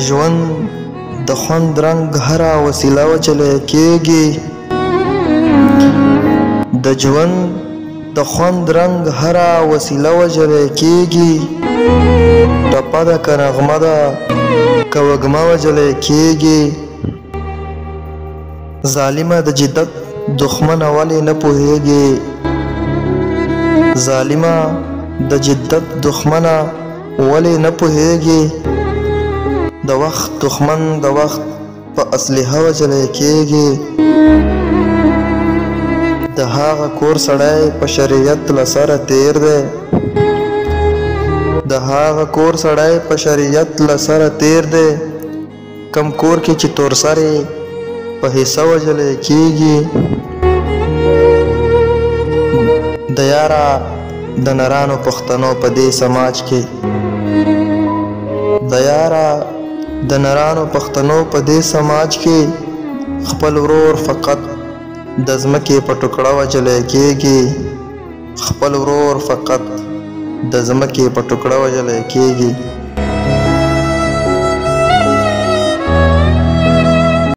ژوند د خوند رنګ هره وسیله وچلی کېږي د ژوند د خوند رنګ هره وسیله وچلی کېږي ټپه ده که نغمه ده که وږمه وچلی کېږي ظالمه د جدت دښمنه ولې نه پوهېږي ظالمه د جدت دښمنه ولې نه پوهېږي د وخت دښمن د وخت په اسلحه وچلی کېږي د هغه کور سړی په شریعت له سره تیر دی د هغه کور سړی په شریعت له سره تیر دی کم کور کې چې تور سرې په حصه وچلی کېږي د یاره د نرانو پښتنو په دې سماج کې د یاره د نرانو پښتنو په دې سماج کې خپل ورور فقط د ځمکې په ټوکړه وچلی کېږي خپل ورور فقط د ځمکې په ټوکړه وچلی کېږي